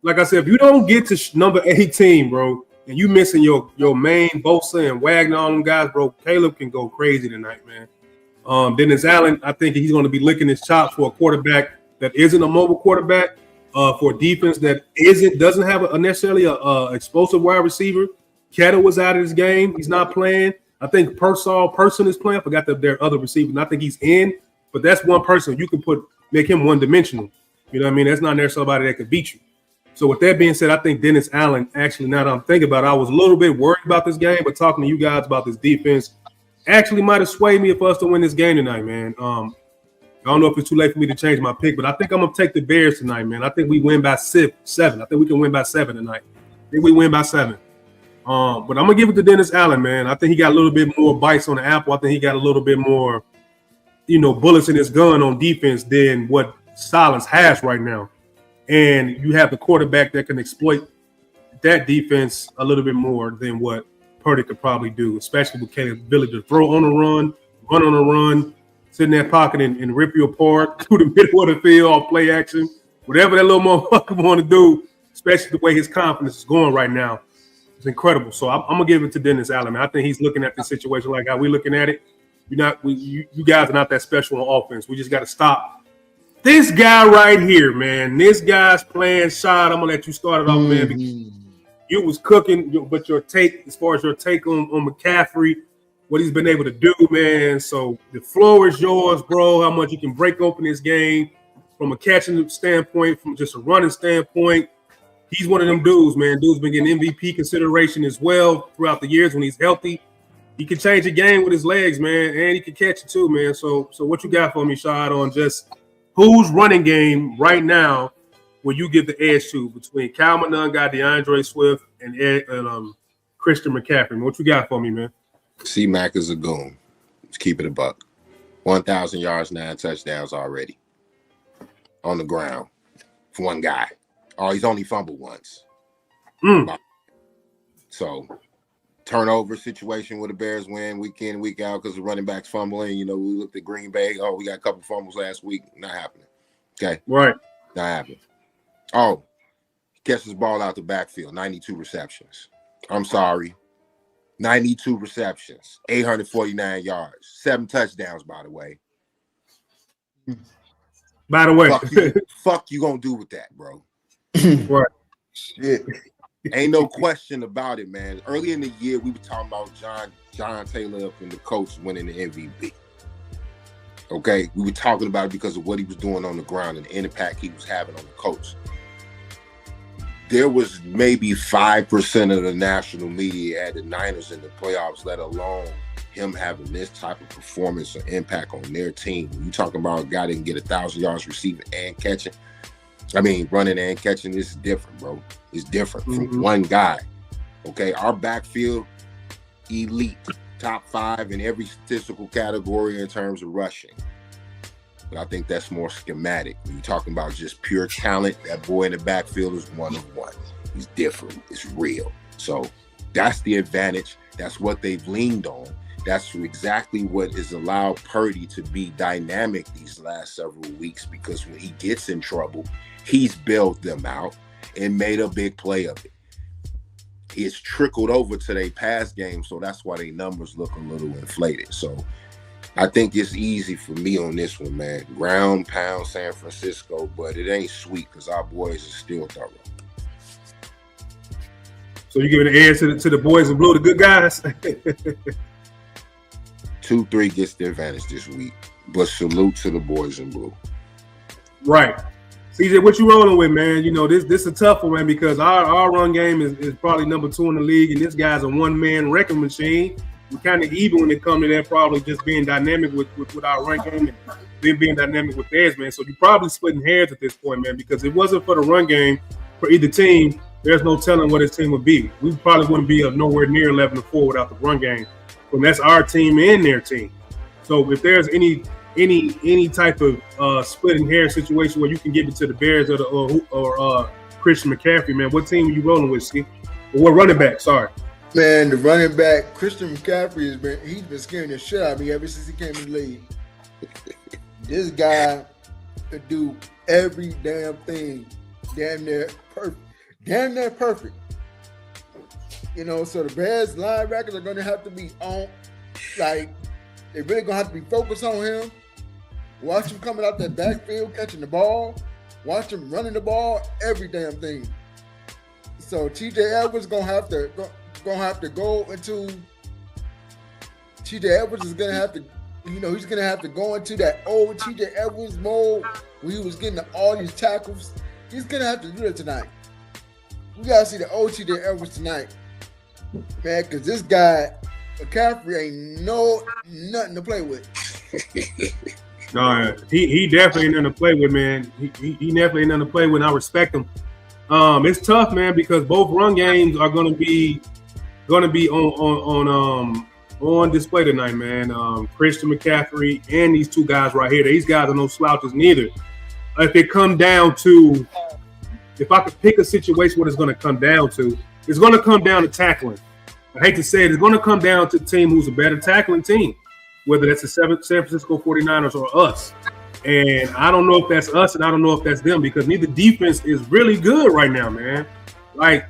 Like I said, if you don't get to number 18, bro, and you missing your main Bosa and Wagner, all them guys, bro, Caleb can go crazy tonight, man. Dennis Allen, I think he's going to be licking his chops for a quarterback that isn't a mobile quarterback, for a defense that doesn't have necessarily a explosive wide receiver. Kettle was out of this game. He's not playing. I think Person is playing. I forgot their other receiver. And I think he's in, but that's one person you can make him one-dimensional. You know what I mean? That's not there somebody that could beat you. So with that being said, I think Dennis Allen, actually, now that I'm thinking about it, I was a little bit worried about this game, but talking to you guys about this defense actually might have swayed me for us to win this game tonight, man. I don't know if it's too late for me to change my pick, but I think I'm going to take the Bears tonight, man. I think we win by 7. I think we can win by 7 tonight. I think we win by 7. But I'm going to give it to Dennis Allen, man. I think he got a little bit more bites on the apple. I think he got a little bit more, bullets in his gun on defense than what Silence has right now. And you have the quarterback that can exploit that defense a little bit more than what Purdy could probably do, especially with Caleb's ability to throw on a run on a run, sit in that pocket and rip you apart through the middle of the field off play action. Whatever that little motherfucker want to do, especially the way his confidence is going right now, it's incredible. So I'm going to give it to Dennis Allen, man. I think he's looking at the situation like how we're looking at it. You guys are not that special on offense. We just got to stop this guy right here, man. This guy's playing shot. I'm gonna let you start it off, man. Because you was cooking, but your take, as far as your take on McCaffrey, what he's been able to do, man. So the floor is yours, bro. How much you can break open this game from a catching standpoint, from just a running standpoint. He's one of them dudes, man. Dude's been getting MVP consideration as well throughout the years when he's healthy. He can change the game with his legs, man, and he can catch it too, man. So what you got for me, Shad, on just who's running game right now will you give the edge to between Kyle Monangai, DeAndre Swift, and Christian McCaffrey? What you got for me, man? C-Mac is a goon. Let's keep it a buck. 1,000 yards, 9 touchdowns already on the ground for one guy. Oh, he's only fumbled once. So turnover situation where the Bears win week in, week out because the running backs fumbling. We looked at Green Bay. Oh, we got a couple fumbles last week. Not happening. Okay. Right. Not happening. Oh, catches ball out the backfield. 92 receptions. I'm sorry. 92 receptions. 849 yards. 7 touchdowns, by the way. Fuck you gonna do with that, bro? Right. Shit. Ain't no question about it, man. Early in the year, we were talking about John Taylor and the coach winning the MVP. Okay? We were talking about it because of what he was doing on the ground and the impact he was having on the coach. There was maybe 5% of the national media at the Niners in the playoffs, let alone him having this type of performance or impact on their team. When you talking about a guy that can get 1,000 yards receiving and catching, running and catching, this is different, bro. It's different from one guy. Okay, our backfield, elite, top 5 in every statistical category in terms of rushing. But I think that's more schematic. When you're talking about just pure talent, that boy in the backfield is one of one. He's different. It's real. So that's the advantage. That's what they've leaned on. That's exactly what has allowed Purdy to be dynamic these last several weeks, because when he gets in trouble, he's bailed them out and made a big play of it. It's trickled over to their pass game, so that's why their numbers look a little inflated. So I think it's easy for me on this one, man. Ground pound San Francisco, but it ain't sweet because our boys are still thorough. So you giving the edge to the boys in blue, the good guys? 2-3 gets the advantage this week, but salute to the boys in blue. Right. CJ, what you rolling with, man? This is a tough one, man, because our run game is probably number 2 in the league, and this guy's a one-man wrecking machine. We're kind of even when it comes to that, probably just being dynamic with our run game and then being dynamic with theirs, man. So you're probably splitting hairs at this point, man, because if it wasn't for the run game for either team, there's no telling what his team would be. We probably wouldn't be nowhere near 11-4 without the run game. And that's our team and their team. So if there's any type of splitting hair situation where you can give it to the Bears or Christian McCaffrey, man, what team are you rolling with, Steve? Or what running back? Sorry. Man, the running back, Christian McCaffrey, he's been scaring the shit out of me ever since he came in the league. This guy could do every damn thing damn near perfect. So the Bears linebackers are going to have to be on, they're really going to have to be focused on him. Watch him coming out that backfield, catching the ball. Watch him running the ball, every damn thing. So T.J. Edwards going to have to go into. T.J. Edwards is going to have to, he's going to have to go into that old T.J. Edwards mode where he was getting all these tackles. He's going to have to do that tonight. we gotta see the OT that Edwards tonight, man. Because this guy McCaffrey ain't nothing to play with. No, he definitely ain't nothing to play with, man. He definitely ain't nothing to play with. And I respect him. It's tough, man, because both run games are gonna be on display tonight, man. Christian McCaffrey and these two guys right here. These guys are no slouches neither. If it come down to, if I could pick a situation what it's going to come down to, it's going to come down to tackling. I hate to say it, it's going to come down to the team who's a better tackling team, whether that's the San Francisco 49ers or us. And I don't know if that's us and I don't know if that's them, because neither defense is really good right now, man. Like,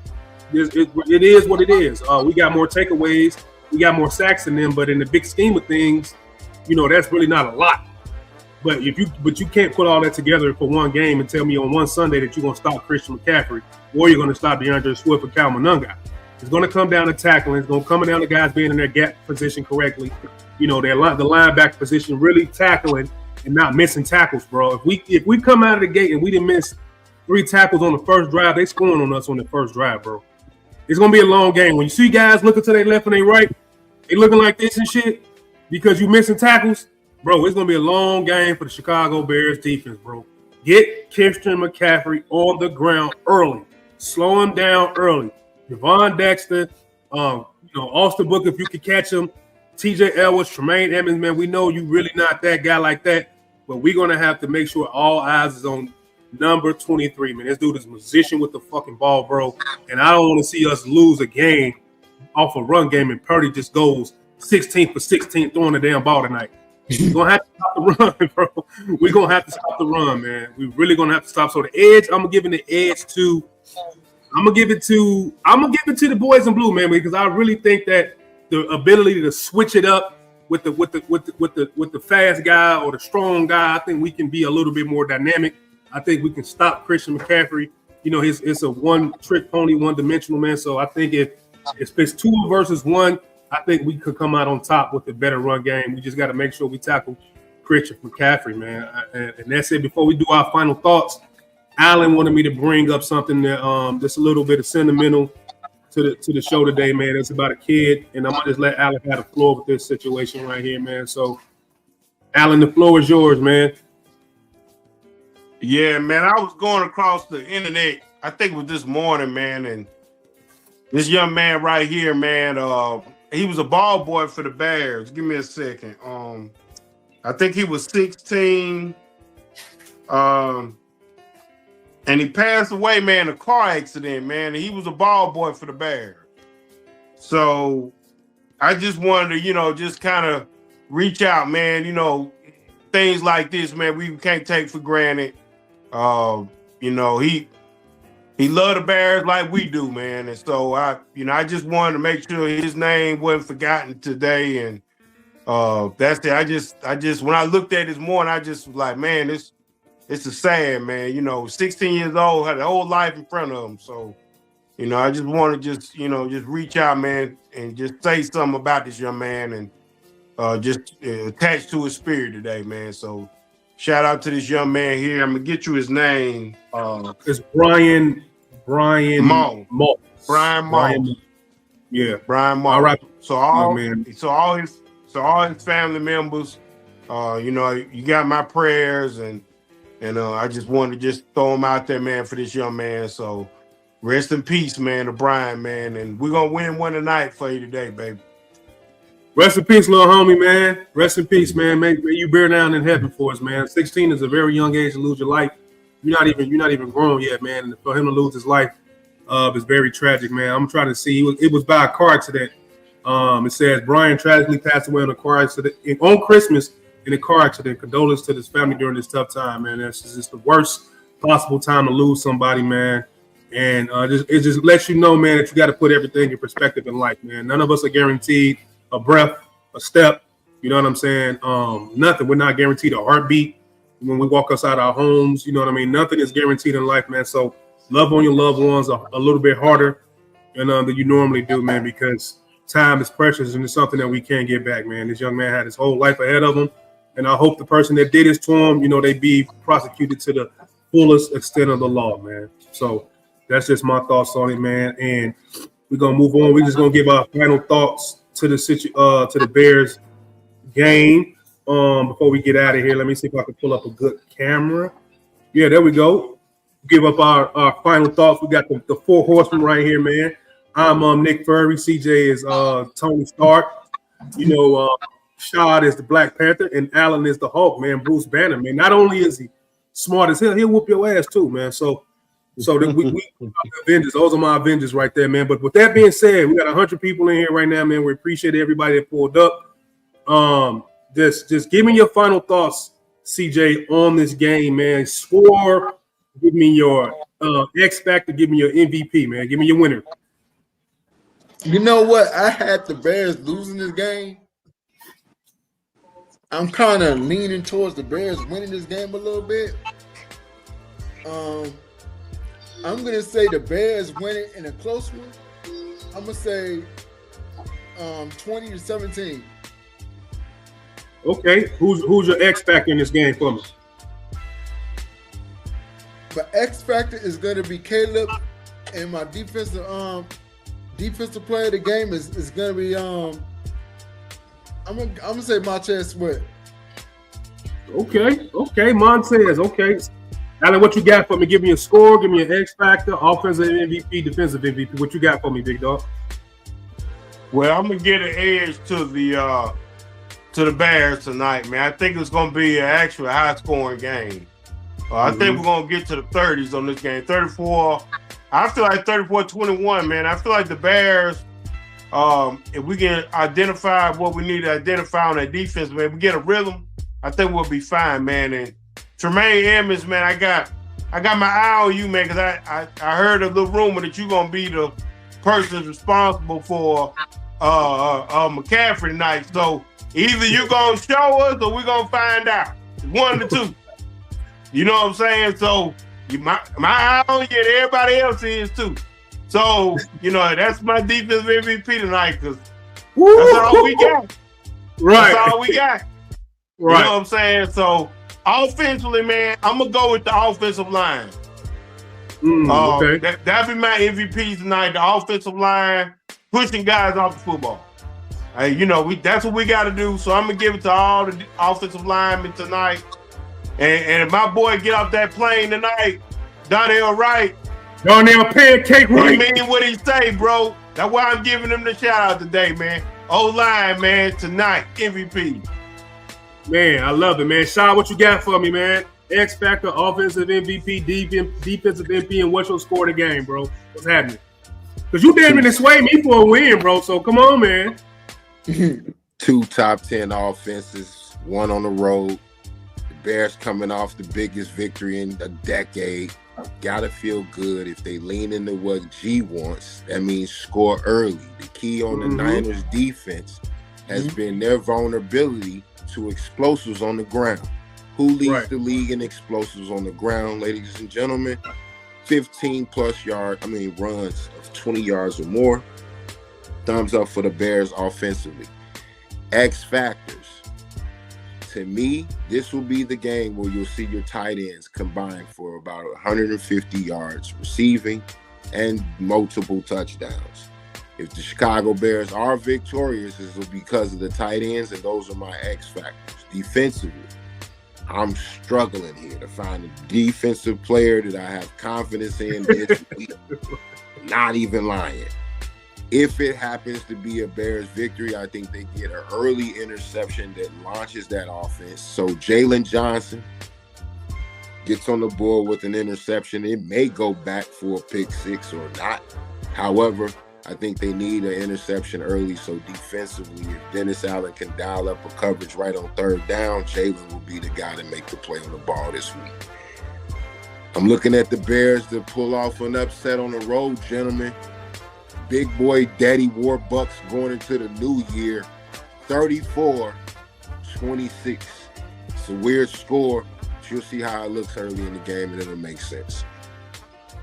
it is what it is. We got more takeaways. We got more sacks than them, but in the big scheme of things, that's really not a lot. But you can't put all that together for one game and tell me on one Sunday that you're going to stop Christian McCaffrey or you're going to stop DeAndre Swift or Cal Monunga. It's going to come down to tackling. It's going to come down to guys being in their gap position correctly. The linebacker position really tackling and not missing tackles, bro. If we come out of the gate and we didn't miss 3 tackles on the first drive, they scoring on us on the first drive, bro. It's going to be a long game. When you see guys looking to their left and their right, they looking like this and shit because you missing tackles, bro, it's going to be a long game for the Chicago Bears defense, bro. Get Christian McCaffrey on the ground early. Slow him down early. Devon Dexter, Austin Booker, if you could catch him. TJ Edwards, Tremaine Edmonds, man, we know you really not that guy like that, but we're going to have to make sure all eyes is on number 23, man. This dude is musician with the fucking ball, bro, and I don't want to see us lose a game off a run game and Purdy just goes 16 for 16 throwing the damn ball tonight. We're going to have to stop the run, bro. We're going to have to stop the run, man. We're really going to have to stop. So the edge, I'm going to give it to the boys in blue, man, because I really think that the ability to switch it up with the fast guy or the strong guy, I think we can be a little bit more dynamic. I think we can stop Christian McCaffrey. It's a one-trick pony, one-dimensional, man. So I think if it's 2 versus 1, I think we could come out on top with a better run game. We just got to make sure we tackle Christian McCaffrey, man. And that's it. Before we do our final thoughts, Alan wanted me to bring up something that just a little bit of sentimental to the show today, man. It's about a kid, and I'm gonna just let Alan have the floor with this situation right here, man. So, Alan, the floor is yours, man. Yeah, man. I was going across the internet, I think it was this morning, man, and this young man right here, man, he was a ball boy for the Bears. Give me a second. I think he was 16. And he passed away, man, in a car accident, man. And he was a ball boy for the Bears. So I just wanted to, just kind of reach out, man. Things like this, man, we can't take for granted. He loved the Bears like we do, man. And so I just wanted to make sure his name wasn't forgotten today. And that's it. I just when I looked at it this morning, I just was like, man, it's a sad, man. 16 years old, had a whole life in front of him. So, I just want to just reach out, man, and just say something about this young man and just attach to his spirit today, man. So shout out to this young man here. I'm gonna get you his name. It's Brian Moss. Brian Moss. Yeah. Brian Moss. All right. So all his family members, you got my prayers and I just wanted to just throw him out there, man, for this young man. So rest in peace, man, to Brian, man. And we're going to win one tonight for you today, baby. Rest in peace, little homie, man. Rest in peace, man. May you bear down in heaven for us, man. 16 is a very young age to lose your life. You're not even grown yet, man. And for him to lose his life is very tragic, man. I'm trying to see. It was by a car accident. It says Brian tragically passed away in a car accident on Christmas in a car accident. Condolences to his family during this tough time, man. It's just the worst possible time to lose somebody, man. And it just lets you know, man, that you got to put everything in perspective in life, man. None of us are guaranteed a breath, a step. You know what I'm saying? Nothing. We're not guaranteed a heartbeat when we walk outside our homes. You know what I mean? Nothing is guaranteed in life, man. So love on your loved ones a little bit harder than you normally do, man, because time is precious and it's something that we can't get back, man. This young man had his whole life ahead of him. And I hope the person that did this to him, they be prosecuted to the fullest extent of the law, man. So That's just my thoughts on it, man. And we're gonna move on. We're just gonna give our final thoughts to the Bears game. Before we get out of here, let me see if I can pull up a good camera. Yeah, there we go. Give up our final thoughts. We got the four horsemen right here, man. I'm Nick Furry. CJ is Tony Stark. Shad is the Black Panther, and Alan is the Hulk, man. Bruce Banner, man. Not only is he smart as hell, he'll whoop your ass too, man. So that we Avengers. Those are my Avengers right there, man. But with that being said, we got 100 people in here right now, man. We appreciate everybody that pulled up. Just give me your final thoughts, CJ, on this game, man. Score. Give me your X factor. Give me your MVP, man. Give me your winner. You know what? I had the Bears losing this game. I'm kind of leaning towards the Bears winning this game a little bit. I'm gonna say the Bears win it in a close one. I'm gonna say 20-17. Okay, who's your X factor in this game for me? The X factor is gonna be Caleb, and my defensive player of the game is gonna be I'm gonna say Montez Sweat. Okay, Montez. Okay, Alan, what you got for me? Give me a score. Give me an X factor, offensive MVP, defensive MVP. What you got for me, big dog? Well, I'm gonna get an edge to the Bears tonight, man. I think it's gonna be an actual high-scoring game. I think we're gonna get to the 30s on this game. 34. I feel like 34-21, man. I feel like the Bears. If we can identify what we need to identify on that defense, man, if we get a rhythm, I think we'll be fine, man. And Tremaine Edmonds, man, I got my eye on you, man, because I heard a little rumor that you're gonna be the person responsible for McCaffrey tonight. So either you're gonna show us or we're gonna find out. One of the two. You know what I'm saying? So my eye on you and everybody else is too. So, that's my defensive MVP tonight because that's all we got. Right. That's all we got. Right. You know what I'm saying? So, offensively, man, I'm going to go with the offensive line. Okay. That'd be my MVP tonight, the offensive line, pushing guys off the football. That's what we got to do. So, I'm going to give it to all the offensive linemen tonight. And if my boy get off that plane tonight, Donnell Wright, Darnell Pancake Wright. He mean what he say, bro. That's why I'm giving him the shout out today, man. O-line, man, tonight, MVP. Man, I love it, man. Sean, what you got for me, man? X Factor, offensive MVP, defensive MVP, and what's your score of the game, bro? What's happening? Because you damn near sway me for a win, bro. So come on, man. 2 top 10 offenses, 1 on the road. The Bears coming off the biggest victory in a decade. Gotta feel good. If they lean into what G wants, that means score early. The key on the Niners defense has been their vulnerability to explosives on the ground. Who leads the league in explosives on the ground, ladies and gentlemen? 15-plus runs of 20 yards or more. Thumbs up for the Bears offensively. X factors. To me, this will be the game where you'll see your tight ends combine for about 150 yards receiving and multiple touchdowns. If the Chicago Bears are victorious, this will be because of the tight ends, and those are my X factors. Defensively, I'm struggling here to find a defensive player that I have confidence in this week. Not even lying. If it happens to be a Bears victory, I think they get an early interception that launches that offense. So Jalen Johnson gets on the board with an interception. It may go back for a pick 6 or not. However, I think they need an interception early. So defensively, if Dennis Allen can dial up a coverage right on 3rd down, Jalen will be the guy to make the play on the ball this week. I'm looking at the Bears to pull off an upset on the road, gentlemen. Big boy Daddy Warbucks going into the new year, 34-26. It's a weird score. You'll see how it looks early in the game, and it'll make sense.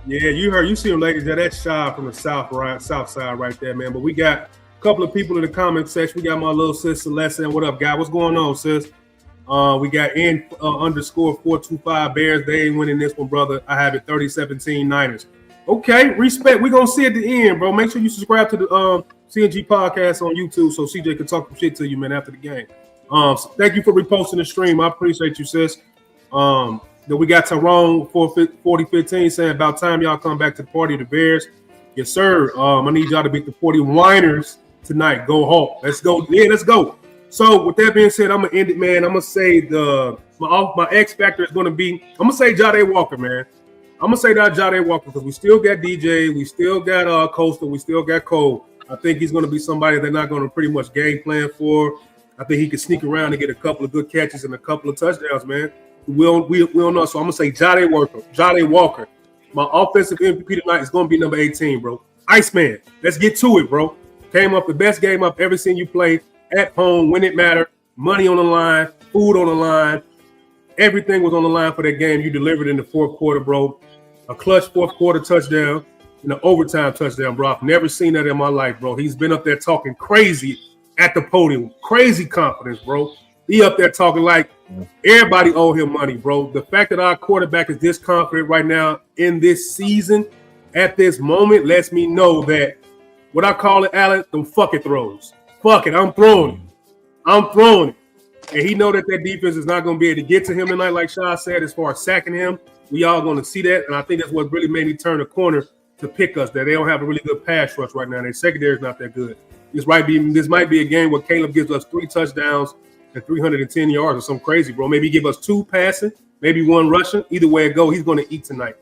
Yeah, you see them, ladies. That's Shy from the south side right there, man. But we got a couple of people in the comment section. We got my little sis Celeste. What up, guy? What's going on, sis? We got _425 Bears. They ain't winning this one, brother. I have it 30-17 Niners. Okay, respect. We're gonna see at the end, bro. Make sure you subscribe to the CNG podcast on YouTube so CJ can talk some shit to you, man, after the game. So thank you for reposting the stream. I appreciate you, sis. Then we got Tyrone 4015 saying about time y'all come back to the party of the Bears. Yes, sir. I need y'all to beat the 40 Winers tonight. Go Hawk. Let's go. Yeah, let's go. So with that being said, I'm gonna end it, man. I'm gonna say my X factor is gonna be. I'm gonna say Jade Walker, man. I'm gonna say that Jade Walker because we still got DJ, we still got Coastal, we still got Cole. I think he's gonna be somebody they're not gonna pretty much game plan for. I think he can sneak around and get a couple of good catches and a couple of touchdowns, man. We don't know. So I'm gonna say Jade Walker. My offensive MVP tonight is gonna be number 18, bro. Iceman. Let's get to it, bro. Came up the best game I've ever seen you play at home when it mattered. Money on the line, food on the line. Everything was on the line for that game. You delivered in the fourth quarter, bro. A clutch fourth quarter touchdown and an overtime touchdown, bro. I've never seen that in my life, bro. He's been up there talking crazy at the podium. Crazy confidence, bro. He up there talking like everybody owe him money, bro. The fact that our quarterback is this confident right now in this season at this moment lets me know that what I call it, Allen, them fuck it throws. Fuck it, I'm throwing it. I'm throwing it. And he know that defense is not going to be able to get to him tonight, like Shaw said, as far as sacking him. We all going to see that. And I think that's what really made me turn the corner to pick us, that they don't have a really good pass rush right now. Their secondary is not that good. This might be a game where Caleb gives us 3 touchdowns and 310 yards or something crazy, bro. Maybe give us 2 passing, maybe 1 rushing. Either way it go, he's going to eat tonight.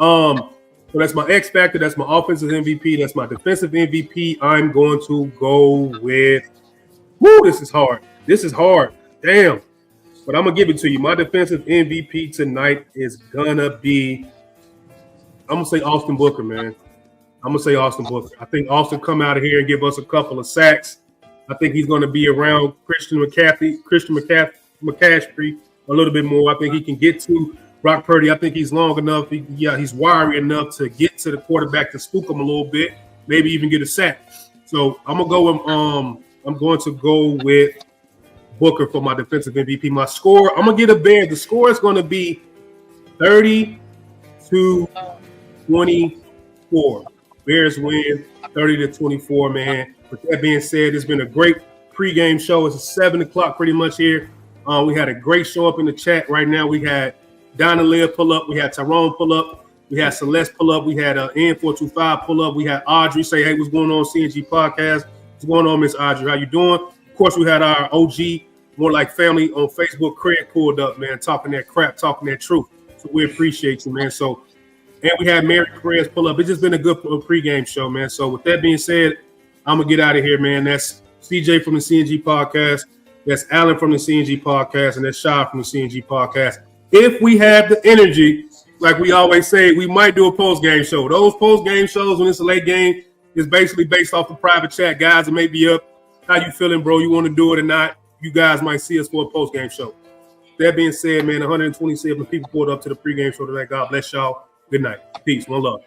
So that's my X factor. That's my offensive MVP. That's my defensive MVP. I'm going to go with this is hard. This is hard. Damn. But I'm going to give it to you. My defensive MVP tonight is going to be, I'm going to say Austin Booker, man. I'm going to say Austin Booker. I think Austin come out of here and give us a couple of sacks. I think he's going to be around Christian McCaffrey a little bit more. I think he can get to Brock Purdy. I think he's long enough. He's wiry enough to get to the quarterback to spook him a little bit, maybe even get a sack. So I'm going to go with Booker for my defensive MVP. My score, I'm going to get a Bear. The score is going to be 30-24. Bears win 30-24, man. With that being said, it's been a great pregame show. It's 7 o'clock pretty much here. We had a great show up in the chat right now. We had Donna Leah pull up. We had Tyrone pull up. We had Celeste pull up. We had N425 pull up. We had Audrey say, hey, what's going on, CNG Podcast? What's going on, Miss Audrey? How you doing? Of course, we had our OG, more like family on Facebook, Craig pulled up, man, talking that crap, talking that truth. So we appreciate you, man. So, and we had Mary Perez pull up. It's just been a good pregame show, man. So with that being said, I'm going to get out of here, man. That's CJ from the CNG Podcast. That's Alan from the CNG Podcast. And that's Shah from the CNG Podcast. If we have the energy, like we always say, we might do a post-game show. Those post-game shows when it's a late game is basically based off the private chat. Guys, it may be up. How you feeling, bro? You want to do it or not? You guys might see us for a post-game show. That being said, man, 127 people pulled up to the pregame show tonight. God bless y'all. Good night. Peace. One love.